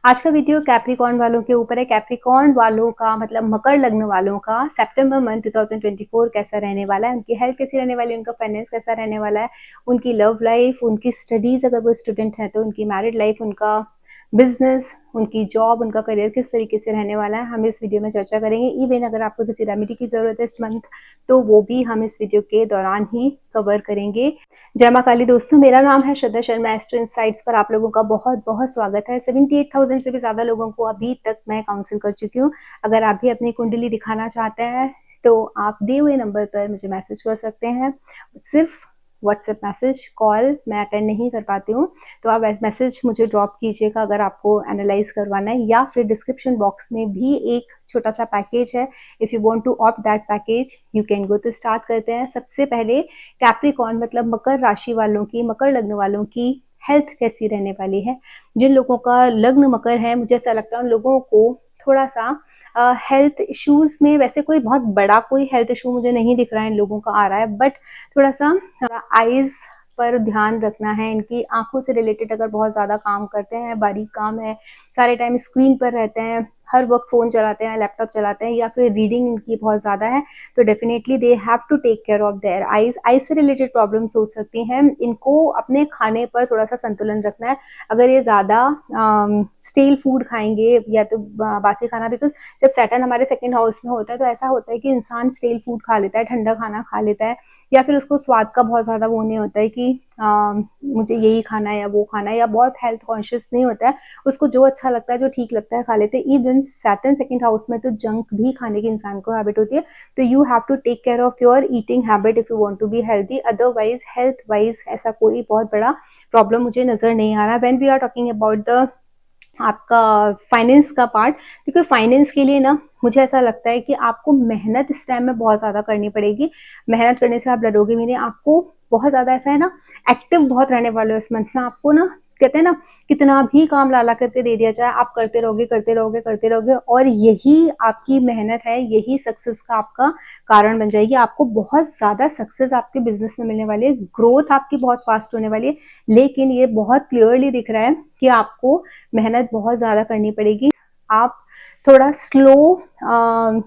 आज का video Capricorn वालों के ऊपर है। कैप्रिकॉर्न वालों का मतलब मकर लग्न वालों का सितंबर मंथ 2024 कैसा रहने वाला है, उनकी हेल्थ कैसी रहने वाली है, उनका फाइनेंस कैसा रहने वाला है, उनकी लव लाइफ, उनकी स्टडीज अगर वो स्टूडेंट है तो उनकी मैरिड लाइफ, उनका बिजनेस, उनकी जॉब, उनका करियर किस तरीके से रहने वाला है, हम इस वीडियो में चर्चा करेंगे। इवन अगर आपको किसी रेमेडी की जरूरत है इस मंथ तो वो भी हम इस वीडियो के दौरान ही कवर करेंगे। जय मां काली दोस्तों, मेरा नाम है श्रद्धा शर्मा। एस्ट्रो इनसाइट्स पर आप लोगों का बहुत बहुत स्वागत है। 78,000 से भी ज्यादा लोगों को अभी तक मैं काउंसिल कर चुकी हूँ। अगर आप भी अपनी कुंडली दिखाना चाहते हैं तो आप दिए हुए नंबर पर मुझे मैसेज कर सकते हैं। सिर्फ व्हाट्सएप मैसेज, कॉल मैं अटेंड नहीं कर पाती हूँ, तो आप मैसेज मुझे ड्रॉप कीजिएगा अगर आपको एनालाइज करवाना है, या फिर डिस्क्रिप्शन बॉक्स में भी एक छोटा सा पैकेज है। If you want to opt that package you can go. तो स्टार्ट करते हैं। सबसे पहले कैप्रिकॉर्न मतलब मकर राशि वालों की, मकर लग्न वालों की हेल्थ कैसी रहने वाली है। जिन लोगों का लग्न मकर है, मुझे ऐसा लगता है उन लोगों को थोड़ा सा हेल्थ इश्यूज में, वैसे कोई बहुत बड़ा कोई हेल्थ इशू मुझे नहीं दिख रहा है इन लोगों का आ रहा है, बट थोड़ा सा आईज पर ध्यान रखना है। इनकी आंखों से रिलेटेड अगर बहुत ज्यादा काम करते हैं, बारीक काम है, सारे टाइम स्क्रीन पर रहते हैं, हर वक्त फोन चलाते हैं, लैपटॉप चलाते हैं, या फिर रीडिंग इनकी बहुत ज्यादा है, तो definitely they have to take care of their eyes. Eyes से रिलेटेड प्रॉब्लम्स हो सकती हैं। इनको अपने खाने पर थोड़ा सा संतुलन रखना है। अगर ये ज्यादा स्टेल फूड खाएंगे या तो बासी खाना, बिकॉज जब सैटर्न हमारे सेकंड हाउस में होता है तो ऐसा होता है कि इंसान स्टेल फूड खा लेता है, ठंडा खाना खा लेता है, या फिर उसको स्वाद का बहुत ज्यादा वो नहीं होता है कि मुझे यही खाना है या वो खाना है, या बहुत हेल्थ कॉन्शियस नहीं होता है, उसको जो अच्छा लगता है जो ठीक लगता है खा लेते हैं। इवन सैटर्न सेकंड हाउस में तो जंक भी खाने की इंसान को हैबिट होती है। तो you have to take care of your eating habit if you want to be healthy. Otherwise health wise ऐसा कोई बहुत बड़ा प्रॉब्लम मुझे नजर नहीं आ रहा। When we are talking about the आपका फाइनेंस का पार्ट, क्योंकि फाइनेंस के लिए ना मुझे ऐसा लगता है कि आपको मेहनत इस टाइम में बहुत ज्यादा करनी पड़ेगी। मेहनत करने से आप डरोगे भी नहीं। आपको बहुत ज्यादा ऐसा है ना, एक्टिव बहुत रहने वाले हो इस मंथ में। आपको ना कहते हैं ना, कितना भी काम लाला करके दे दिया जाए आप करते रहोगे करते रहोगे करते रहोगे, और यही आपकी मेहनत है, यही सक्सेस का आपका कारण बन जाएगी। आपको बहुत ज्यादा सक्सेस आपके बिजनेस में मिलने वाली है, ग्रोथ आपकी बहुत फास्ट होने वाली है। लेकिन ये बहुत क्लियरली दिख रहा है कि आपको मेहनत बहुत ज्यादा करनी पड़ेगी। आप थोड़ा स्लो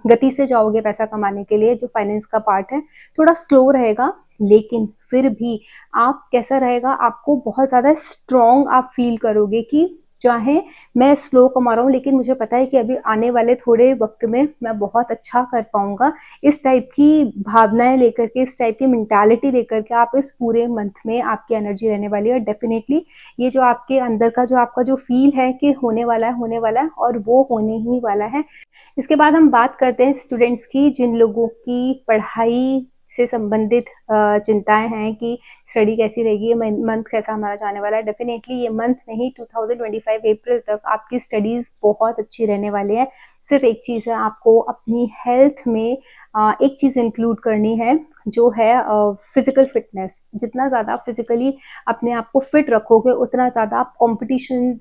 गति से जाओगे पैसा कमाने के लिए। जो फाइनेंस का पार्ट है थोड़ा स्लो रहेगा, लेकिन फिर भी आप कैसा रहेगा, आपको बहुत ज्यादा स्ट्रॉन्ग आप फील करोगे कि चाहे मैं स्लो कमा रहा हूँ लेकिन मुझे पता है कि अभी आने वाले थोड़े वक्त में मैं बहुत अच्छा कर पाऊंगा। इस टाइप की भावनाएं लेकर के, इस टाइप की मेंटालिटी लेकर के आप इस पूरे मंथ में आपकी एनर्जी रहने वाली है। और डेफिनेटली ये जो आपके अंदर का जो आपका जो फील है कि होने वाला है होने वाला है, और वो होने ही वाला है। इसके बाद हम बात करते हैं स्टूडेंट्स की, जिन लोगों की पढ़ाई से संबंधित चिंताएं हैं कि स्टडी कैसी रहेगी, मंथ कैसा हमारा जाने वाला है। डेफिनेटली ये मंथ नहीं, 2025 अप्रैल तक आपकी स्टडीज बहुत अच्छी रहने वाली है। सिर्फ एक चीज है, आपको अपनी हेल्थ में एक चीज इंक्लूड करनी है, जो है फिजिकल फिटनेस। जितना ज्यादा फिजिकली अपने आप को फिट रखोगे उतना ज्यादा आप कंपटीशन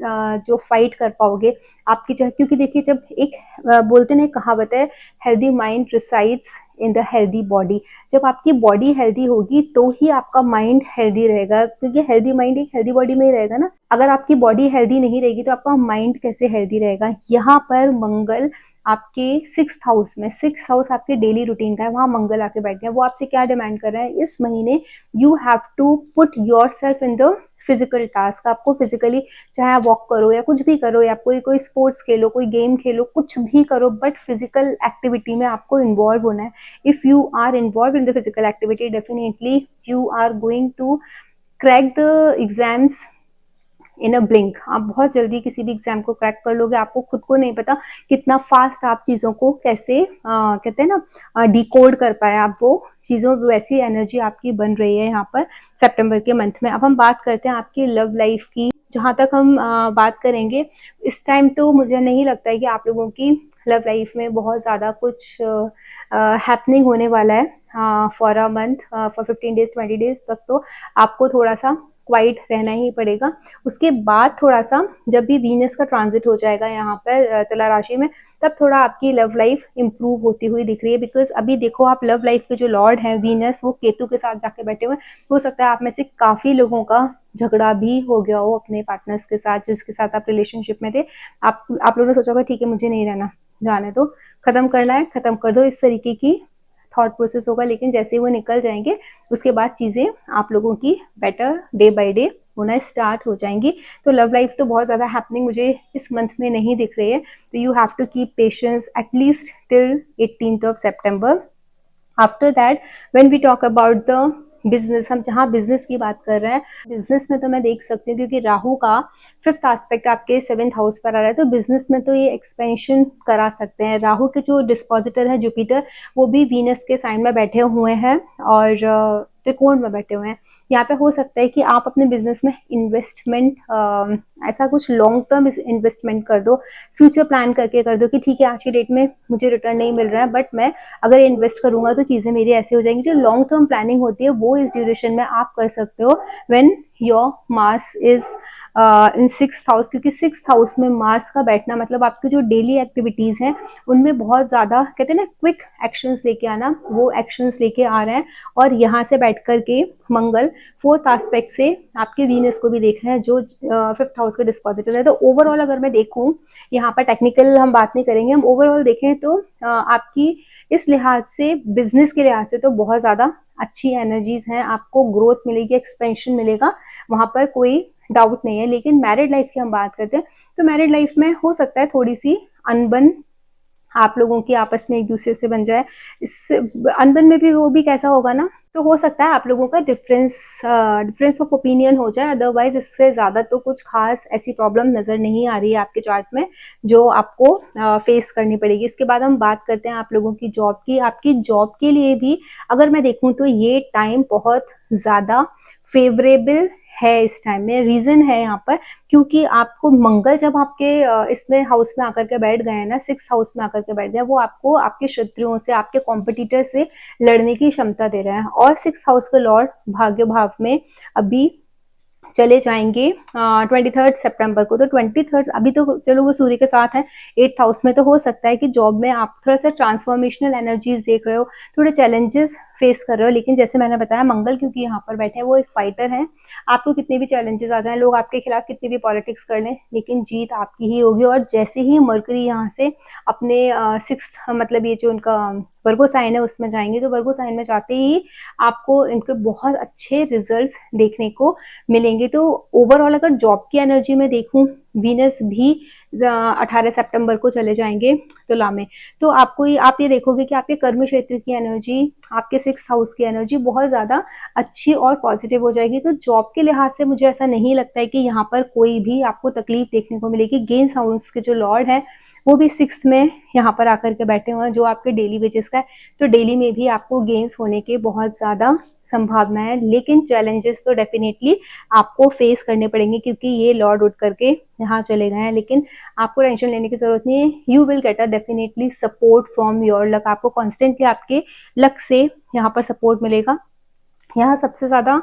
जो फाइट कर पाओगे आपकी। क्योंकि देखिए, जब एक बोलते ना, कहावत है, healthy mind resides in the healthy body. जब आपकी बॉडी हेल्दी होगी तो ही आपका माइंड हेल्दी रहेगा, क्योंकि हेल्दी माइंड एक हेल्दी बॉडी में ही रहेगा ना। अगर आपकी बॉडी हेल्दी नहीं रहेगी तो आपका माइंड कैसे हेल्दी रहेगा। यहाँ पर मंगल आपके 6th हाउस में, 6th हाउस आपके डेली रूटीन का है, वहां मंगल आके बैठ गए। वो आपसे क्या डिमांड कर रहे हैं इस महीने, you have to put yourself in the physical task. आपको फिजिकली, चाहे आप वॉक करो या कुछ भी करो, या कोई स्पोर्ट्स खेलो, कोई गेम खेलो, कुछ भी करो, बट फिजिकल एक्टिविटी में आपको इन्वॉल्व होना है। If you are involve in the physical activity definitely you are going to crack the exams in a blink. आप बहुत जल्दी किसी भी एग्जाम को क्रैक कर लोगे। आपको खुद को नहीं पता कितना फास्ट आप चीजों को कैसे कहते हैं ना, डिकोड कर पाए आप वो चीजों। वैसी एनर्जी आपकी बन रही है यहाँ पर सितंबर के मंथ में। अब हम बात करते हैं आपकी लव लाइफ की। जहां तक हम बात करेंगे इस टाइम, तो मुझे नहीं लगता है कि आप लोगों की लव लाइफ में बहुत ज्यादा कुछ हैपनिंग होने वाला है for a month, for 15 days 20 days तक। तो आपको थोड़ा सा क्वाइट रहना ही पड़ेगा। उसके बाद थोड़ा सा जब भी वीनस का ट्रांजिट हो जाएगा यहाँ पर तुला राशि में, तब थोड़ा आपकी लव लाइफ इंप्रूव होती हुई दिख रही है। बिकॉज अभी देखो आप लव लाइफ के जो लॉर्ड हैं वीनस, वो केतु के साथ जाके बैठे हुए। हो सकता है आप में से काफी लोगों का झगड़ा भी हो गया हो अपने पार्टनर्स के साथ, जिसके साथ आप रिलेशनशिप में थे। आप लोगों ने सोचा होगा ठीक है मुझे नहीं रहना, जाने दो, खत्म करना है खत्म कर दो, इस तरीके की थॉट प्रोसेस होगा। लेकिन जैसे ही वो निकल जाएंगे उसके बाद चीजें आप लोगों की बेटर डे बाय डे होना स्टार्ट हो जाएंगी। तो लव लाइफ तो बहुत ज्यादा हैपनिंग मुझे इस मंथ में नहीं दिख रही है। तो you have to keep patience at least till 18th of September। After that when we talk about the business, हम जहाँ बिजनेस की बात कर रहे हैं, बिजनेस में तो मैं देख सकती हूँ क्योंकि राहु का 5th एस्पेक्ट आपके 7th हाउस पर आ रहा है, तो बिजनेस में तो ये एक्सपेंशन करा सकते हैं। राहु के जो डिस्पोजिटर है जुपिटर, वो भी वीनस के साइन में बैठे हुए हैं और त्रिकोण में बैठे हुए हैं। यहाँ पे हो सकता है कि आप अपने बिजनेस में इन्वेस्टमेंट ऐसा कुछ लॉन्ग टर्म इन्वेस्टमेंट कर दो, फ्यूचर प्लान करके कर दो कि ठीक है आज की डेट में मुझे रिटर्न नहीं मिल रहा है, बट मैं अगर इन्वेस्ट करूंगा तो चीजें मेरी ऐसे हो जाएंगी। जो लॉन्ग टर्म प्लानिंग होती है वो इस ड्यूरेशन में आप कर सकते हो when your Mars is in 6th house. क्योंकि 6th हाउस में मार्स का बैठना मतलब आपकी जो डेली एक्टिविटीज हैं उनमें बहुत ज्यादा कहते हैं ना क्विक एक्शंस लेके आना, वो एक्शंस लेके आ रहे हैं। और यहाँ से बैठ करके मंगल 4th एस्पेक्ट से आपके वीनस को भी देख रहे हैं जो 5th हाउस के डिस्पोजिटर है। तो ओवरऑल अगर मैं देखूं, यहाँ पर टेक्निकल हम बात नहीं करेंगे, हम ओवरऑल देखें तो आपकी इस लिहाज से, बिजनेस के लिहाज से तो बहुत ज्यादा अच्छी एनर्जीज हैं। आपको ग्रोथ मिलेगी, एक्सपेंशन मिलेगा, वहां पर कोई डाउट नहीं है। लेकिन मैरिड लाइफ की हम बात करते हैं तो मैरिड लाइफ में हो सकता है थोड़ी सी अनबन आप लोगों की आपस में एक दूसरे से बन जाए। इस अनबन में भी वो भी कैसा होगा ना, तो हो सकता है आप लोगों का डिफरेंस ऑफ ओपिनियन हो जाए। अदरवाइज इससे ज्यादा तो कुछ खास ऐसी प्रॉब्लम नजर नहीं आ रही है आपके चार्ट में जो आपको फेस करनी पड़ेगी। इसके बाद हम बात करते हैं आप लोगों की जॉब की। आपकी जॉब के लिए भी अगर मैं देखूं तो ये टाइम बहुत ज्यादा फेवरेबल है इस टाइम में। रीजन है यहाँ पर क्योंकि आपको मंगल जब आपके इसमें हाउस में आकर के बैठ गए हैं ना, 6th हाउस में आकर के बैठ गए, वो आपको आपके शत्रुओं से, आपके कॉम्पिटिटर से लड़ने की क्षमता दे रहे हैं। और 6th हाउस के लॉर्ड भाग्य भाव में अभी चले जाएंगे 23rd सितंबर को। तो 23rd अभी तो चलो वो सूर्य के साथ है 8th हाउस में, तो हो सकता है कि जॉब में आप थोड़ा सा ट्रांसफॉर्मेशनल एनर्जीज देख रहे हो, थोड़े चैलेंजेस फेस कर रहे हो। लेकिन जैसे मैंने बताया मंगल क्योंकि यहाँ पर बैठे हैं, वो एक फाइटर हैं। आपको कितने भी चैलेंजेस आ जाएं, लोग आपके खिलाफ कितनी भी पॉलिटिक्स कर लें, लेकिन जीत आपकी ही होगी। और जैसे ही मरकरी यहाँ से अपने 6th मतलब ये जो उनका वर्गो साइन है उसमें जाएंगे, तो वर्गो साइन में जाते ही आपको इनके बहुत अच्छे रिजल्ट्स देखने को मिलेंगे। तो ओवरऑल अगर जॉब की एनर्जी में देखूं, वीनस भी 18 सितंबर को चले जाएंगे तुला में। तो आप ये देखोगे कि आपके कर्म क्षेत्र की एनर्जी, आपके 6th हाउस की एनर्जी बहुत ज्यादा अच्छी और पॉजिटिव हो जाएगी। तो जॉब के लिहाज से मुझे ऐसा नहीं लगता है कि यहाँ पर कोई भी आपको तकलीफ देखने को मिलेगी। गेन्स हाउस के जो लॉर्ड है वो भी 6th में यहाँ पर आकर के बैठे हुए हैं जो आपके डेली वेजेस का है। तो डेली में भी आपको गेन्स होने के बहुत ज्यादा संभावना है। लेकिन चैलेंजेस तो डेफिनेटली आपको फेस करने पड़ेंगे क्योंकि ये लॉर्ड उठ करके यहाँ चले गए हैं। लेकिन आपको टेंशन लेने की जरूरत नहीं है। You will get a definitely support from your luck. आपको कॉन्स्टेंटली आपके लक से यहाँ पर सपोर्ट मिलेगा। यहाँ सबसे ज्यादा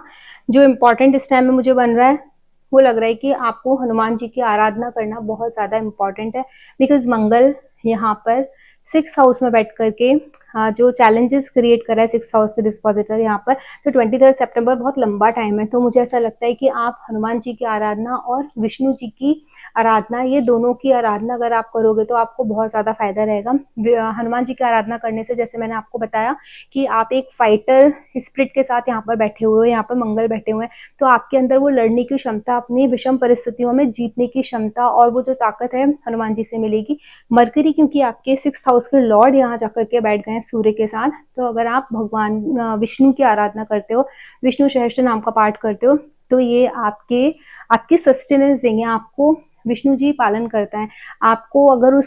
जो इम्पोर्टेंट इस टाइम में मुझे बन रहा है वो लग रहा है कि आपको हनुमान जी की आराधना करना बहुत ज्यादा इम्पोर्टेंट है। बिकॉज मंगल यहाँ पर 6th हाउस में बैठ करके जो चैलेंजेस क्रिएट कर रहा है 6th हाउस के डिस्पोजिटर यहाँ पर। तो 23 सितंबर बहुत लंबा टाइम है। तो मुझे ऐसा लगता है कि आप हनुमान जी की आराधना और विष्णु जी की आराधना, ये दोनों की आराधना अगर आप करोगे तो आपको बहुत ज्यादा फायदा रहेगा। हनुमान जी की आराधना करने से, जैसे मैंने आपको बताया कि आप एक फाइटर स्पिरिट के साथ यहाँ पर बैठे हुए हो, यहाँ पर मंगल बैठे हुए हैं, तो आपके अंदर वो लड़ने की क्षमता, अपनी विषम परिस्थितियों में जीतने की क्षमता और वो जो ताकत है हनुमान जी से मिलेगी। मरकरी क्योंकि आपके 6th हाउस के लॉर्ड यहाँ जाकर के बैठ गए हैं सूर्य के साथ, तो अगर आप भगवान विष्णु की आराधना करते हो, विष्णु सहस्त्र नाम का पाठ करते हो, तो ये आपकी सस्टेनेंस देंगे। आपको विष्णु जी पालन करता है। आपको अगर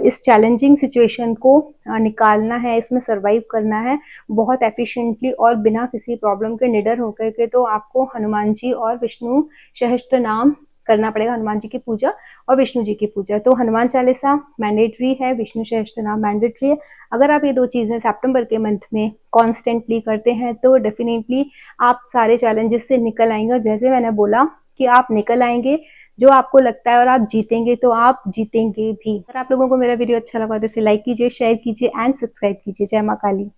इस चैलेंजिंग सिचुएशन को निकालना है, इसमें सरवाइव करना है बहुत एफिशिएंटली और बिना किसी प्रॉब्लम के निडर होकर के, तो आपको हनुमान जी और विष्णु सहस्त्र नाम करना पड़ेगा हनुमान जी की पूजा और विष्णु जी की पूजा। तो हनुमान चालीसा मैंडेटरी है, विष्णु सहस्त्रनाम मैंडेटरी है। अगर आप ये 2 चीज़ें सितंबर के मंथ में कॉन्स्टेंटली करते हैं तो डेफिनेटली आप सारे चैलेंजेस से निकल आएंगे। और जैसे मैंने बोला कि आप निकल आएंगे, जो आपको लगता है, और आप जीतेंगे तो आप जीतेंगे भी। अगर आप लोगों को मेरा वीडियो अच्छा लगा तो इसे लाइक कीजिए, शेयर कीजिए एंड सब्सक्राइब कीजिए। जय माँ काली।